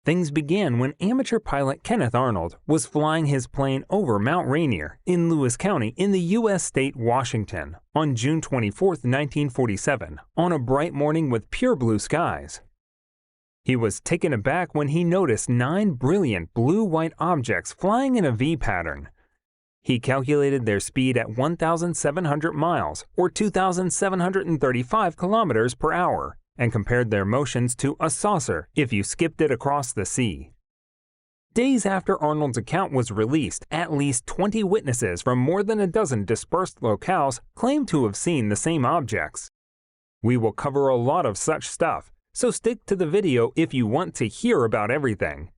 Things began when amateur pilot Kenneth Arnold was flying his plane over Mount Rainier in Lewis County in the U.S. state Washington on June 24, 1947, on a bright morning with pure blue skies. He was taken aback when he noticed 9 brilliant blue-white objects flying in a V pattern. He calculated their speed at 1,700 miles, or 2,735 kilometers per hour, and compared their motions to a saucer if you skipped it across the sea. Days after Arnold's account was released, at least 20 witnesses from more than a dozen dispersed locales claimed to have seen the same objects. We will cover a lot of such stuff, so stick to the video if you want to hear about everything.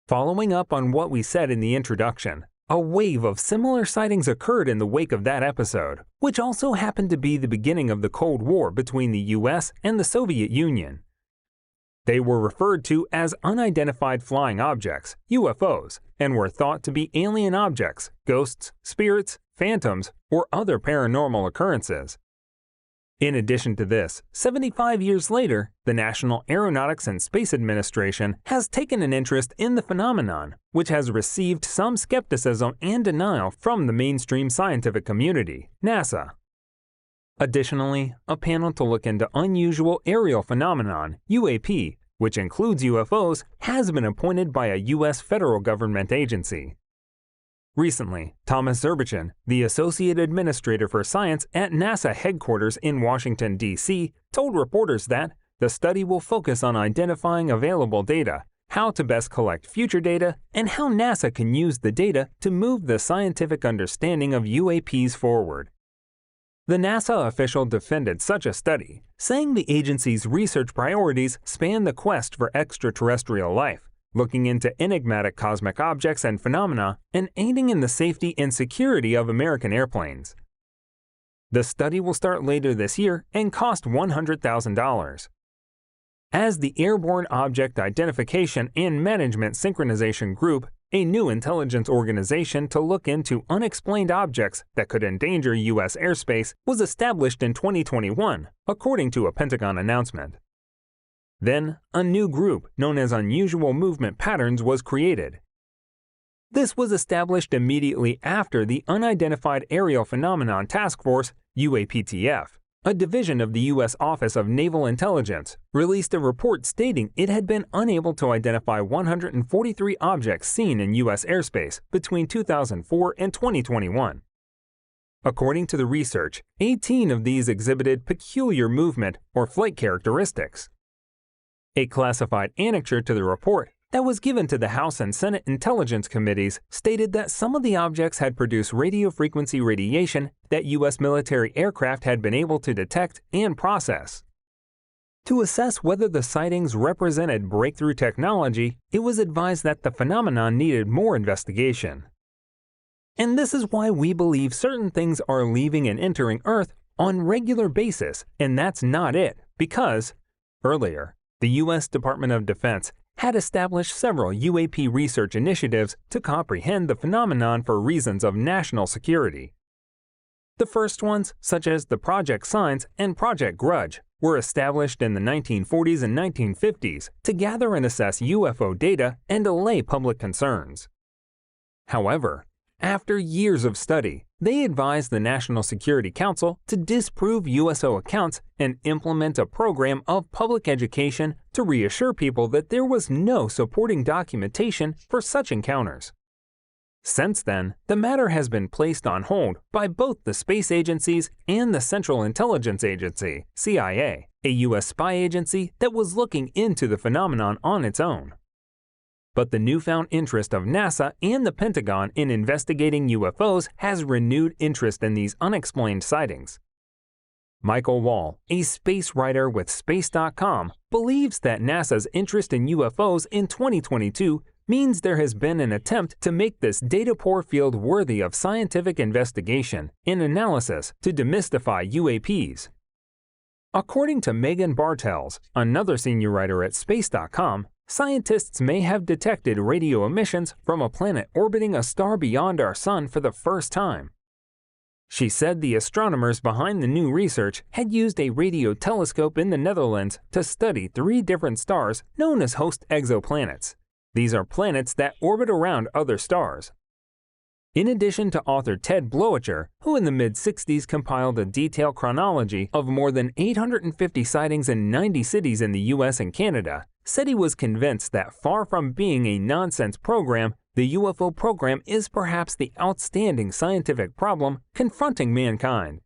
Following up on what we said in the introduction, a wave of similar sightings occurred in the wake of that episode, which also happened to be the beginning of the Cold War between the US and the Soviet Union. They were referred to as unidentified flying objects, UFOs, and were thought to be alien objects, ghosts, spirits, phantoms, or other paranormal occurrences. In addition to this, 75 years later, the National Aeronautics and Space Administration has taken an interest in the phenomenon, which has received some skepticism and denial from the mainstream scientific community, NASA. Additionally, a panel to look into unusual aerial phenomenon, UAP, which includes UFOs, has been appointed by a U.S. federal government agency. Recently, Thomas Zurbuchen, the Associate Administrator for Science at NASA headquarters in Washington, D.C., told reporters that the study will focus on identifying available data, how to best collect future data, and how NASA can use the data to move the scientific understanding of UAPs forward. The NASA official defended such a study, saying the agency's research priorities span the quest for extraterrestrial life, looking into enigmatic cosmic objects and phenomena, and aiding in the safety and security of American airplanes. The study will start later this year and cost $100,000. As the Airborne Object Identification and Management Synchronization Group, a new intelligence organization to look into unexplained objects that could endanger U.S. airspace, was established in 2021, according to a Pentagon announcement. Then, a new group known as Unusual Movement Patterns was created. This was established immediately after the Unidentified Aerial Phenomenon Task Force, UAPTF, a division of the U.S. Office of Naval Intelligence, released a report stating it had been unable to identify 143 objects seen in U.S. airspace between 2004 and 2021. According to the research, 18 of these exhibited peculiar movement or flight characteristics. A classified annexure to the report that was given to the House and Senate Intelligence Committees stated that some of the objects had produced radio frequency radiation that U.S. military aircraft had been able to detect and process. To assess whether the sightings represented breakthrough technology, it was advised that the phenomenon needed more investigation. And this is why we believe certain things are leaving and entering Earth on a regular basis, and that's not it, because, earlier, the U.S. Department of Defense had established several UAP research initiatives to comprehend the phenomenon for reasons of national security. The first ones, such as the Project Signs and Project Grudge, were established in the 1940s and 1950s to gather and assess UFO data and allay public concerns. However, after years of study, they advised the National Security Council to disprove USO accounts and implement a program of public education to reassure people that there was no supporting documentation for such encounters. Since then, the matter has been placed on hold by both the space agencies and the Central Intelligence Agency, CIA, a U.S. spy agency that was looking into the phenomenon on its own. But the newfound interest of NASA and the Pentagon in investigating UFOs has renewed interest in these unexplained sightings. Michael Wall, a space writer with Space.com, believes that NASA's interest in UFOs in 2022 means there has been an attempt to make this data-poor field worthy of scientific investigation and analysis to demystify UAPs. According to Megan Bartels, another senior writer at Space.com, scientists may have detected radio emissions from a planet orbiting a star beyond our Sun for the first time. She said the astronomers behind the new research had used a radio telescope in the Netherlands to study 3 different stars known as host exoplanets. These are planets that orbit around other stars. In addition to author Ted Bloecher, who in the mid-60s compiled a detailed chronology of more than 850 sightings in 90 cities in the US and Canada, said he was convinced that far from being a nonsense program, the UFO program is perhaps the outstanding scientific problem confronting mankind.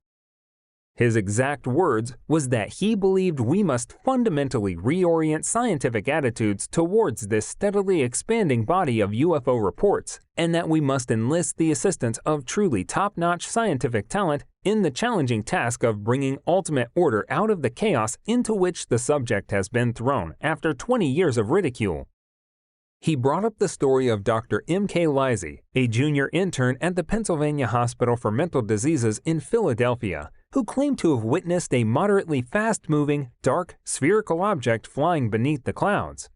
His exact words was that he believed we must fundamentally reorient scientific attitudes towards this steadily expanding body of UFO reports, and that we must enlist the assistance of truly top-notch scientific talent in the challenging task of bringing ultimate order out of the chaos into which the subject has been thrown after 20 years of ridicule. He brought up the story of Dr. M.K. Lisey, a junior intern at the Pennsylvania Hospital for Mental Diseases in Philadelphia, who claimed to have witnessed a moderately fast-moving, dark, spherical object flying beneath the clouds.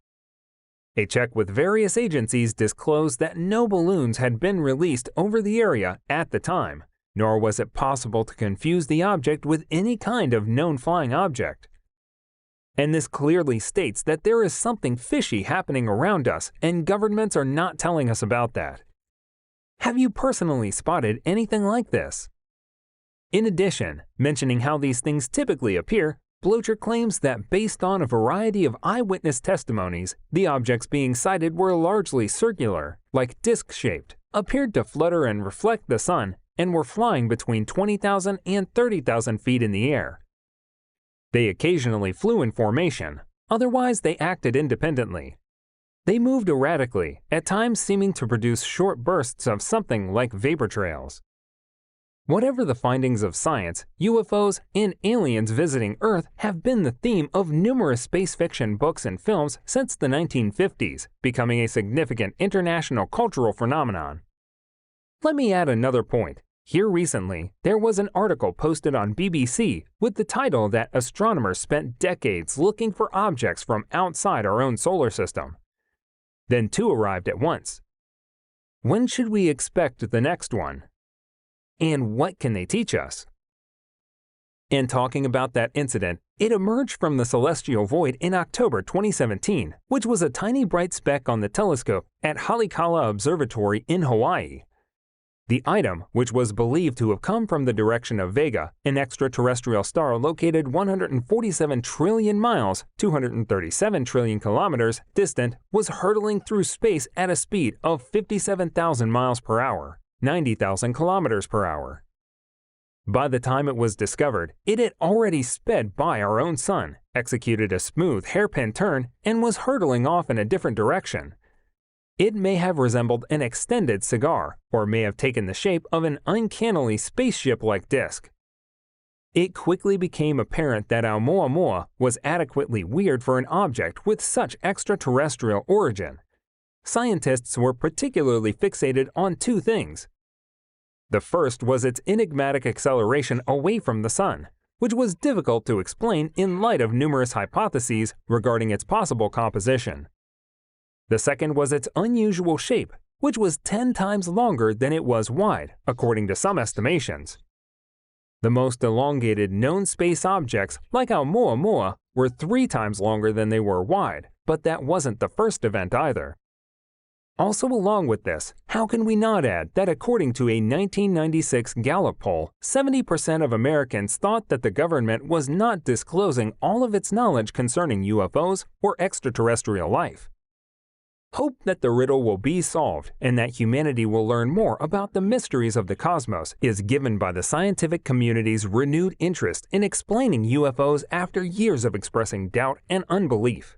A check with various agencies disclosed that no balloons had been released over the area at the time, nor was it possible to confuse the object with any kind of known flying object. And this clearly states that there is something fishy happening around us, and governments are not telling us about that. Have you personally spotted anything like this? In addition, mentioning how these things typically appear, Bloecher claims that based on a variety of eyewitness testimonies, the objects being sighted were largely circular, like disc-shaped, appeared to flutter and reflect the sun, and were flying between 20,000 and 30,000 feet in the air. They occasionally flew in formation, otherwise they acted independently. They moved erratically, at times seeming to produce short bursts of something like vapor trails. Whatever the findings of science, UFOs and aliens visiting Earth have been the theme of numerous space fiction books and films since the 1950s, becoming a significant international cultural phenomenon. Let me add another point. Here recently, there was an article posted on BBC with the title that astronomers spent decades looking for objects from outside our own solar system. Then 2 arrived at once. When should we expect the next one? And what can they teach us? In talking about that incident, it emerged from the celestial void in October 2017, which was a tiny bright speck on the telescope at Haleakala Observatory in Hawaii. The item, which was believed to have come from the direction of Vega, an extraterrestrial star located 147 trillion miles, 237 trillion kilometers distant, was hurtling through space at a speed of 57,000 miles per hour, 90,000 kilometers per hour. By the time it was discovered, it had already sped by our own sun, executed a smooth hairpin turn, and was hurtling off in a different direction. It may have resembled an extended cigar, or may have taken the shape of an uncannily spaceship-like disk. It quickly became apparent that Oumuamua was adequately weird for an object with such extraterrestrial origin. Scientists were particularly fixated on 2 things. The first was its enigmatic acceleration away from the sun, which was difficult to explain in light of numerous hypotheses regarding its possible composition. The second was its unusual shape, which was 10 times longer than it was wide, according to some estimations. The most elongated known space objects, like Oumuamua, were 3 times longer than they were wide, but that wasn't the first event either. Also along with this, how can we not add that according to a 1996 Gallup poll, 70% of Americans thought that the government was not disclosing all of its knowledge concerning UFOs or extraterrestrial life? Hope that the riddle will be solved and that humanity will learn more about the mysteries of the cosmos is given by the scientific community's renewed interest in explaining UFOs after years of expressing doubt and unbelief.